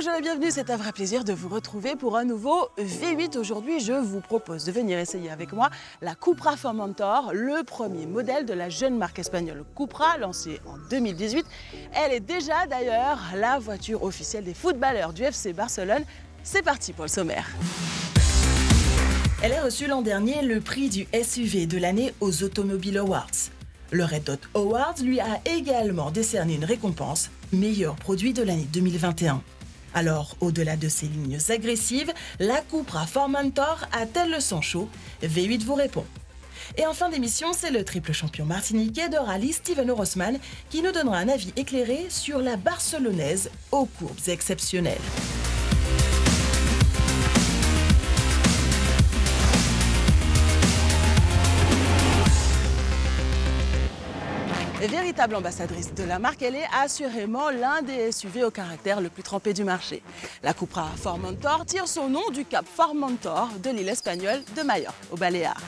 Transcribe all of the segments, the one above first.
Bonjour et bienvenue, c'est un vrai plaisir de vous retrouver pour un nouveau V8. Aujourd'hui, je vous propose de venir essayer avec moi la Cupra Formentor, le premier modèle de la jeune marque espagnole Cupra, lancée en 2018. Elle est déjà d'ailleurs la voiture officielle des footballeurs du FC Barcelone. C'est parti pour le sommaire. Elle a reçu l'an dernier le prix du SUV de l'année aux Automobile Awards. Le Red Dot Awards lui a également décerné une récompense meilleur produit de l'année 2021. Alors, au-delà de ses lignes agressives, la Cupra Formentor a-t-elle le sang chaud? V8 vous répond. Et en fin d'émission, c'est le triple champion martiniquais de rallye Steven Rossmann qui nous donnera un avis éclairé sur la barcelonaise aux courbes exceptionnelles. Véritable ambassadrice de la marque, elle est assurément l'un des SUV au caractère le plus trempé du marché. La Cupra Formentor tire son nom du cap Formentor de l'île espagnole de Majorque, aux Baléares.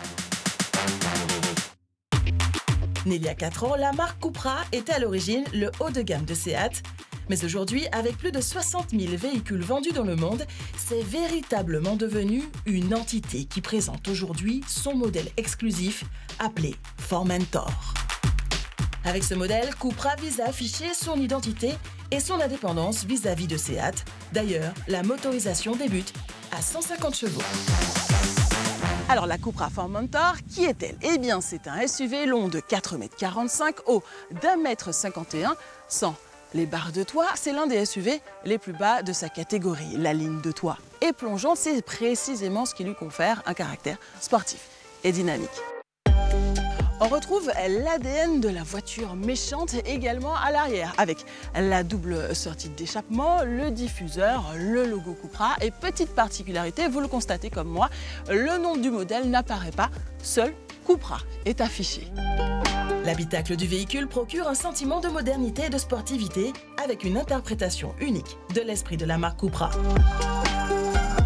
Née il y a 4 ans, la marque Cupra était à l'origine le haut de gamme de Seat. Mais aujourd'hui, avec plus de 60 000 véhicules vendus dans le monde, c'est véritablement devenu une entité qui présente aujourd'hui son modèle exclusif appelé Formentor. Avec ce modèle, Cupra vise à afficher son identité et son indépendance vis-à-vis de Seat. D'ailleurs, la motorisation débute à 150 chevaux. Alors la Cupra Formentor, qui est-elle? Eh bien, c'est un SUV long de 4,45 m, haut d'1,51 m, sans les barres de toit. C'est l'un des SUV les plus bas de sa catégorie. La ligne de toit est plongeante, c'est précisément ce qui lui confère un caractère sportif et dynamique. On retrouve l'ADN de la voiture méchante également à l'arrière, avec la double sortie d'échappement, le diffuseur, le logo Cupra et petite particularité, vous le constatez comme moi, le nom du modèle n'apparaît pas, seul Cupra est affiché. L'habitacle du véhicule procure un sentiment de modernité et de sportivité avec une interprétation unique de l'esprit de la marque Cupra.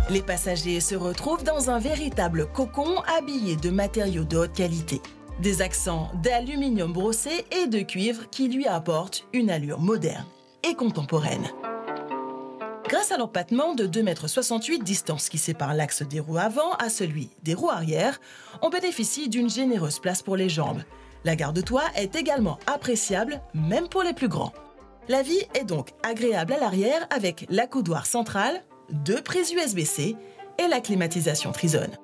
Les passagers se retrouvent dans un véritable cocon habillé de matériaux de haute qualité. Des accents d'aluminium brossé et de cuivre qui lui apportent une allure moderne et contemporaine. Grâce à l'empattement de 2,68 m, distance qui sépare l'axe des roues avant à celui des roues arrière, on bénéficie d'une généreuse place pour les jambes. La garde-toit est également appréciable, même pour les plus grands. La vie est donc agréable à l'arrière avec l'accoudoir central, 2 prises USB-C et la climatisation Trizone.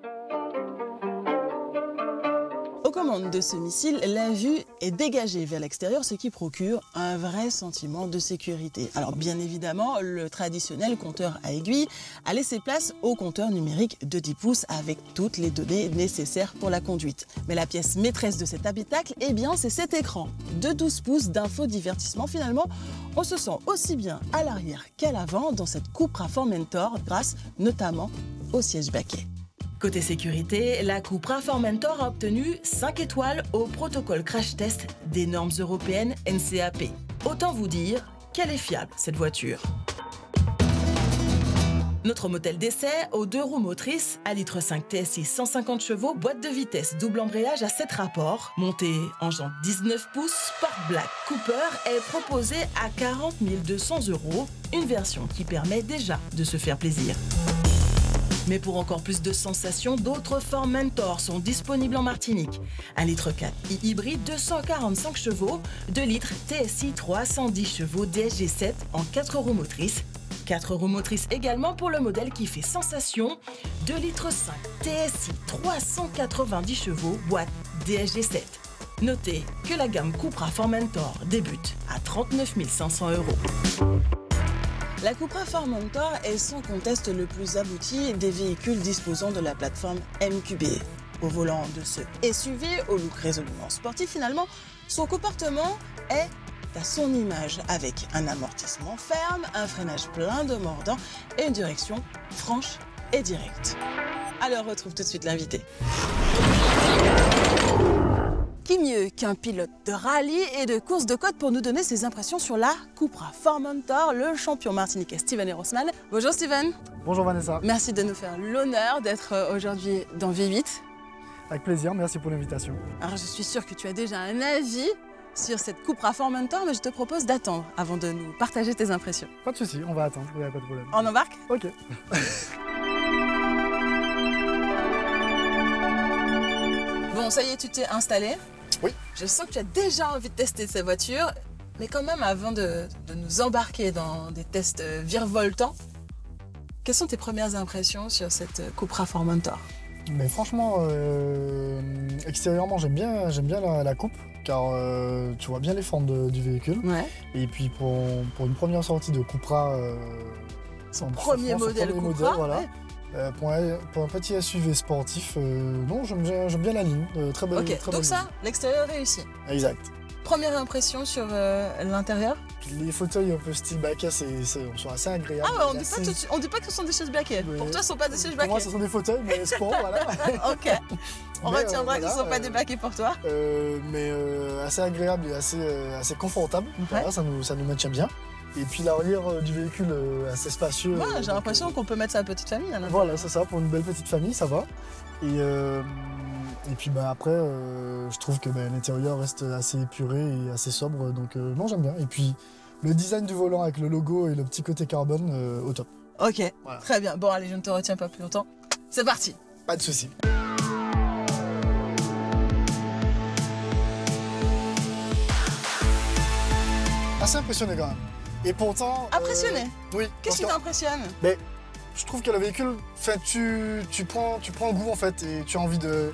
Aux commandes de ce missile, la vue est dégagée vers l'extérieur, ce qui procure un vrai sentiment de sécurité. Alors bien évidemment, le traditionnel compteur à aiguille a laissé place au compteur numérique de 10 pouces avec toutes les données nécessaires pour la conduite. Mais la pièce maîtresse de cet habitacle, eh bien, c'est cet écran de 12 pouces d'infodivertissement. Finalement, on se sent aussi bien à l'arrière qu'à l'avant dans cette Cupra Formentor grâce notamment au siège baquet. Côté sécurité, la Cupra Formentor a obtenu 5 étoiles au protocole crash test des normes européennes NCAP. Autant vous dire qu'elle est fiable, cette voiture. Notre modèle d'essai aux 2 roues motrices, à litre 5 TSI 150 chevaux, boîte de vitesse, double embrayage à 7 rapports, montée en jante 19 pouces, Sport Black Cooper est proposée à 40 200 €, une version qui permet déjà de se faire plaisir. Mais pour encore plus de sensations, d'autres Formentor sont disponibles en Martinique. 1,4 litre hybride, 245 chevaux, 2 litres TSI 310 chevaux DSG7 en 4 roues motrices. 4 roues motrices également pour le modèle qui fait sensation, 2 litres TSI 390 chevaux, boîte DSG7. Notez que la gamme Cupra Formentor débute à 39 500 €. La Cupra Formentor est sans conteste le plus abouti des véhicules disposant de la plateforme MQB. Au volant de ce SUV, au look résolument sportif, finalement, son comportement est à son image, avec un amortissement ferme, un freinage plein de mordant et une direction franche et directe. Alors, retrouve tout de suite l'invité. Qui mieux qu'un pilote de rallye et de course de côte pour nous donner ses impressions sur la Cupra Formentor, le champion martiniquais Steven Rossmann. Bonjour Steven. Bonjour Vanessa. Merci de nous faire l'honneur d'être aujourd'hui dans V8. Avec plaisir, merci pour l'invitation. Alors je suis sûre que tu as déjà un avis sur cette Cupra Formentor, mais je te propose d'attendre avant de nous partager tes impressions. Pas de souci, on va attendre, il n'y a pas de problème. On embarque? Ok. Bon, ça y est, tu t'es installé. Oui. Je sens que tu as déjà envie de tester cette voiture, mais quand même, avant de nous embarquer dans des tests virevoltants, quelles sont tes premières impressions sur cette Cupra Formentor? Mais franchement, extérieurement, j'aime bien la coupe, car tu vois bien les formes du véhicule. Ouais. Et puis pour une première sortie de Cupra, Son premier modèle Cupra, voilà. ouais. Pour un petit SUV sportif, non, j'aime bien la ligne, très belle. Ok, très donc belle ça, l'extérieur réussi. ligne. Exact. Première impression sur l'intérieur? Les fauteuils un peu style baquet, sont assez agréables. Ah ouais, on dit pas que ce sont des chaises baquet. Mais Pour toi, ce sont pas des chaises Pour baquet. moi, ce sont des fauteuils, mais sport, voilà. Ok, on Mais, retiendra que ce ne voilà, sont pas des baquets pour toi. Mais assez agréable et assez confortable. Ouais. Voilà, ça nous maintient bien. Et puis l'arrière du véhicule assez spacieux. Ouais, j'ai donc, l'impression qu'on peut mettre sa petite famille à l'intérieur. Voilà, c'est ça, pour une belle petite famille, ça va. Et puis après, je trouve que l'intérieur reste assez épuré et assez sobre, donc non, j'aime bien. Et puis le design du volant avec le logo et le petit côté carbone, au top. Ok, Voilà. très bien. Bon, allez, je ne te retiens pas plus longtemps. C'est parti. Pas de souci. Assez impressionné quand même. Et pourtant... Impressionné. Oui. Qu'est-ce qui parce que- t'impressionne? Je trouve que le véhicule, tu prends goût en fait et tu as envie de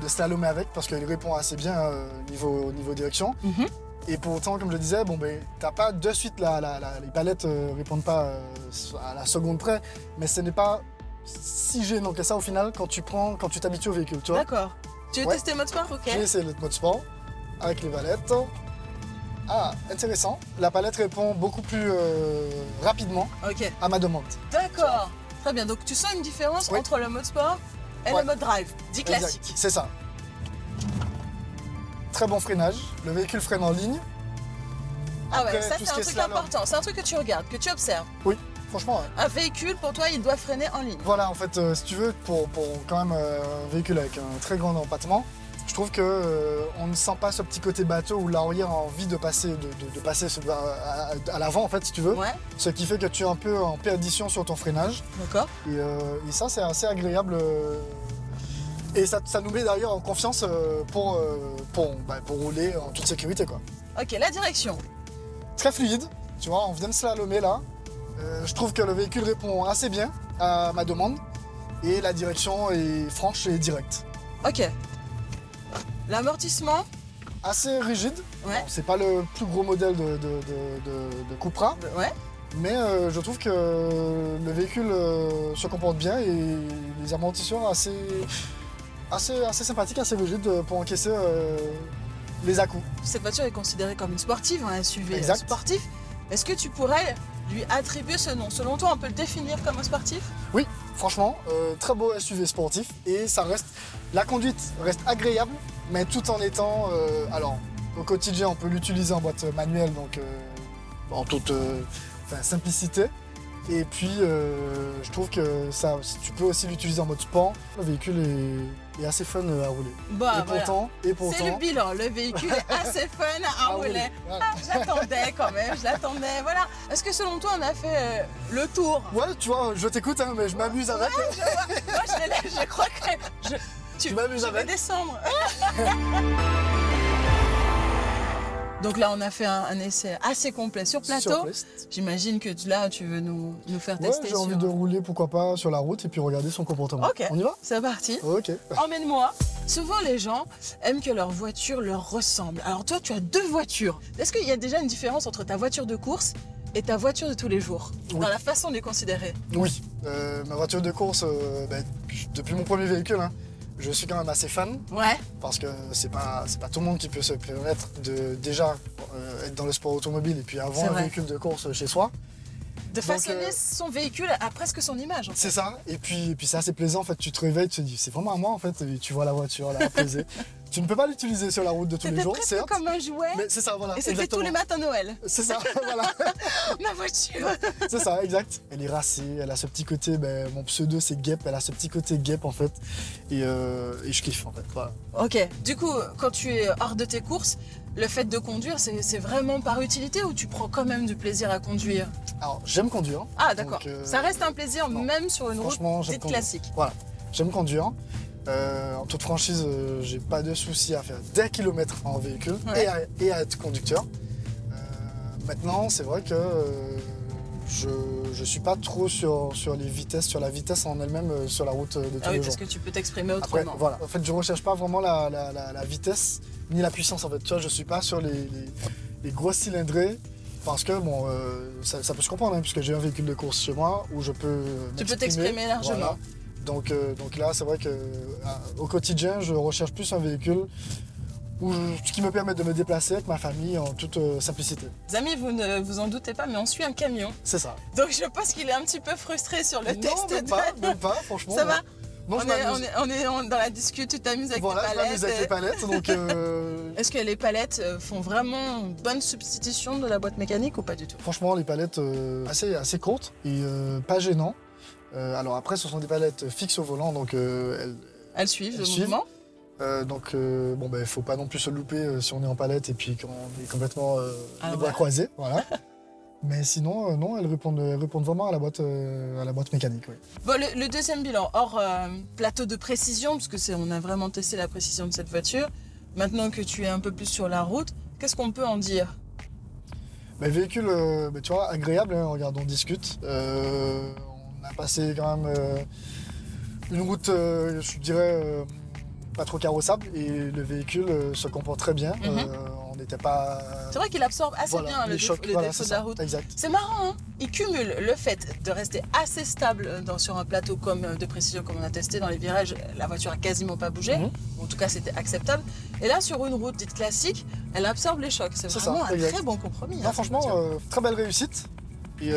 slalomer avec parce qu'il répond assez bien niveau direction. Mhm. Et pourtant, comme je le disais, t'as pas de suite les palettes répondent pas à la seconde près, mais ce n'est pas si gênant que ça au final quand tu t'habitues au véhicule, tu vois. D'accord. Tu veux Ouais. tester mode sport? Ok. J'ai essayé le mode sport avec les palettes. Ah, intéressant. La palette répond beaucoup plus rapidement Ok. à ma demande. D'accord. Très bien. Donc tu sens une différence Oui. entre le mode sport et Ouais. le mode drive, dit Exact, classique. c'est ça. Très bon freinage. Le véhicule freine en ligne. Ah ouais, Après, ça tout c'est ce un qui est truc slalom. important. C'est un truc que tu regardes, que tu observes. Oui, franchement. Ouais. Un véhicule, pour toi, il doit freiner en ligne. Voilà, en fait, si tu veux, pour quand même un véhicule avec un très grand empattement, je trouve que on ne sent pas ce petit côté bateau où l'arrière a envie de passer, à l'avant, en fait, si tu veux. Ouais. Ce qui fait que tu es un peu en perdition sur ton freinage. D'accord. Et ça, c'est assez agréable. Et ça nous met d'ailleurs en confiance pour rouler en toute sécurité, quoi. Ok, la direction. Très fluide, tu vois, on vient de slalomer là. Je trouve que le véhicule répond assez bien à ma demande. Et la direction est franche et directe. Ok. L'amortissement. Assez rigide. Ouais. Bon, c'est pas le plus gros modèle de Cupra, Ouais. mais je trouve que le véhicule se comporte bien et les amortisseurs assez sympathiques, assez rigides pour encaisser les à-coups. Cette voiture est considérée comme une sportive, un SUV Exact. sportif. Est-ce que tu pourrais lui attribuer ce nom? Selon toi, on peut le définir comme un sportif? Oui, franchement, très beau SUV sportif et la conduite reste agréable, mais tout en étant, alors au quotidien on peut l'utiliser en boîte manuelle, donc en toute simplicité. Et puis je trouve que tu peux aussi l'utiliser en mode sport. Le véhicule est assez fun à rouler. Bah, et pourtant, c'est le bilan. Le véhicule est assez fun à rouler. Voilà. Ah, je l'attendais quand même, je l'attendais. Voilà. Est-ce que selon toi, on a fait le tour? Ouais, tu vois, je t'écoute, hein, mais je m'amuse avec. Moi, je crois que Je m'amuse je vais avec. descendre. Donc là, on a fait un essai assez complet sur plateau. Sur piste. J'imagine que là, tu veux nous faire Ouais, tester j'ai envie sur... de rouler, pourquoi pas, sur la route et puis regarder son comportement. Ok. On y va? C'est parti. Ok. Emmène-moi. Souvent, les gens aiment que leur voiture leur ressemble. Alors toi, tu as deux voitures. Est-ce qu'il y a déjà une différence entre ta voiture de course et ta voiture de tous les jours, Oui. dans la façon de les considérer? Oui, ma voiture de course, depuis mon premier véhicule, hein, je suis quand même assez fan Ouais. parce que c'est pas tout le monde qui peut se permettre de déjà être dans le sport automobile et puis C'est avoir un vrai. véhicule de course chez soi. De Donc, façonner son véhicule à presque son image. En fait. C'est ça, et puis c'est assez plaisant en fait, tu te réveilles, tu te dis c'est vraiment à moi en fait, et tu vois la voiture là posée. Tu ne peux pas l'utiliser sur la route de tous les C'était jours, presque certes, comme un jouet. mais c'est ça, voilà. Et c'était exactement. tous les matins Noël. C'est ça, voilà. Ma voiture. C'est ça, exact. Elle est racée, elle a ce petit côté, mon pseudo c'est Guêpe, elle a ce petit côté Guêpe en fait, et je kiffe en fait, voilà. Ok. Du coup, quand tu es hors de tes courses, le fait de conduire, c'est vraiment par utilité ou tu prends quand même du plaisir à conduire? Alors, j'aime conduire. Ah, d'accord. Donc, Ça reste un plaisir, non. même sur une route Franchement, j'aime dite conduire. classique. Voilà, j'aime conduire. En toute franchise, j'ai pas de souci à faire des kilomètres en véhicule Ouais. et à être conducteur. Maintenant, c'est vrai que je suis pas trop sur les vitesses, sur la vitesse en elle-même sur la route de tous Ah oui, les parce jours. que tu peux t'exprimer Après, autrement. voilà. En fait, je recherche pas vraiment la vitesse ni la puissance. En fait, tu vois, je suis pas sur les grosses cylindrées. Parce que bon, ça peut se comprendre, hein, puisque j'ai un véhicule de course chez moi où je peux Tu peux t'exprimer largement. Voilà. Donc là, c'est vrai que au quotidien, je recherche plus un véhicule qui me permet de me déplacer avec ma famille en toute simplicité. Les amis, vous ne vous en doutez pas, mais on suit un camion. C'est ça. Donc je pense qu'il est un petit peu frustré sur le Non, test. même pas, franchement. Ça non. va? Non, on, je m'amuse. est dans la discute, tu t'amuses avec Voilà, tes je m'amuse avec les palettes. palettes. Donc, Est-ce que les palettes font vraiment une bonne substitution de la boîte mécanique ou pas du tout? franchement, les palettes assez courtes et pas gênant. Alors après, ce sont des palettes fixes au volant, donc Elles suivent Elles le suivent. mouvement? bon, ben, faut pas non plus se louper si on est en palette et puis qu'on est complètement Ah, les bras ouais. croisés, voilà. Mais sinon, non, elles répondent vraiment à la boîte mécanique, oui. Bon, le deuxième bilan, hors plateau de précision, parce que on a vraiment testé la précision de cette voiture. Maintenant que tu es un peu plus sur la route, qu'est-ce qu'on peut en dire? Ben, le véhicule, tu vois, agréable, hein, regarde, on discute. On a passé quand même une route, je dirais, pas trop carrossable et le véhicule se comporte très bien. On n'était pas... C'est vrai qu'il absorbe assez voilà, bien le les défaut, chocs, le voilà, défaut c'est de la ça, route. exact. C'est marrant, hein? Il cumule le fait de rester assez stable sur un plateau comme de précision comme on a testé dans les virages. La voiture a quasiment pas bougé, en tout cas c'était acceptable. Et là sur une route dite classique, elle absorbe les chocs. C'est C'est vraiment ça, un exact. très bon compromis. Non, hein, cette franchement, voiture. très belle réussite. Et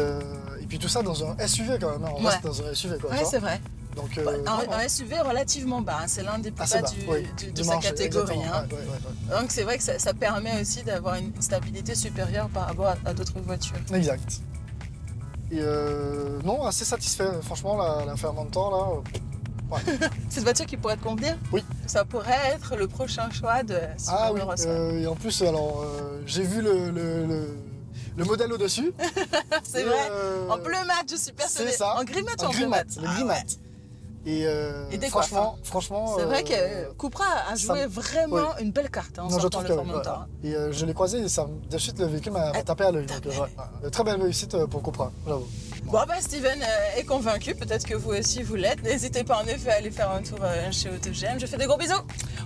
puis tout ça dans un SUV quand même, hein. On Ouais. reste dans un SUV quoi. tu Ouais, vois. c'est vrai. Donc, Un SUV relativement bas, hein. C'est l'un des plus assez bas bas, oui, de du sa marché, catégorie. exactement. Hein. Ouais. Donc c'est vrai que ça permet aussi d'avoir une stabilité supérieure par rapport à d'autres voitures. Exact. Et non, assez satisfait. Franchement, la Fermentor là. Cette voiture qui pourrait te convenir? Oui. Ça pourrait être le prochain choix de Ah oui. Subaru Rosso. Et en plus, alors, j'ai vu le modèle au-dessus. C'est Et, vrai. En bleu mat, je suis persuadée. C'est ça. En gris mat ou en bleu gris mat? mat. Le Ah gris ouais. mat. Et, des coiffes, franchement. C'est vrai que Cupra a ça joué me- vraiment une belle carte en Non, je sortant trouve le que Formentor. voilà. Et je l'ai croisé et de suite le véhicule m'a tapé à l'œil. Donc, très belle réussite pour Cupra, j'avoue. Bon bah Steven est convaincu, peut-être que vous aussi vous l'êtes. N'hésitez pas en effet à aller faire un tour chez AutoGM. Je fais des gros bisous.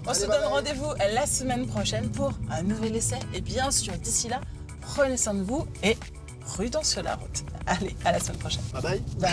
On Allez, se bye donne bye. rendez-vous la semaine prochaine pour un nouvel essai. Et bien sûr, d'ici là, prenez soin de vous et prudence sur la route. Allez, à la semaine prochaine. Bye bye. Bye.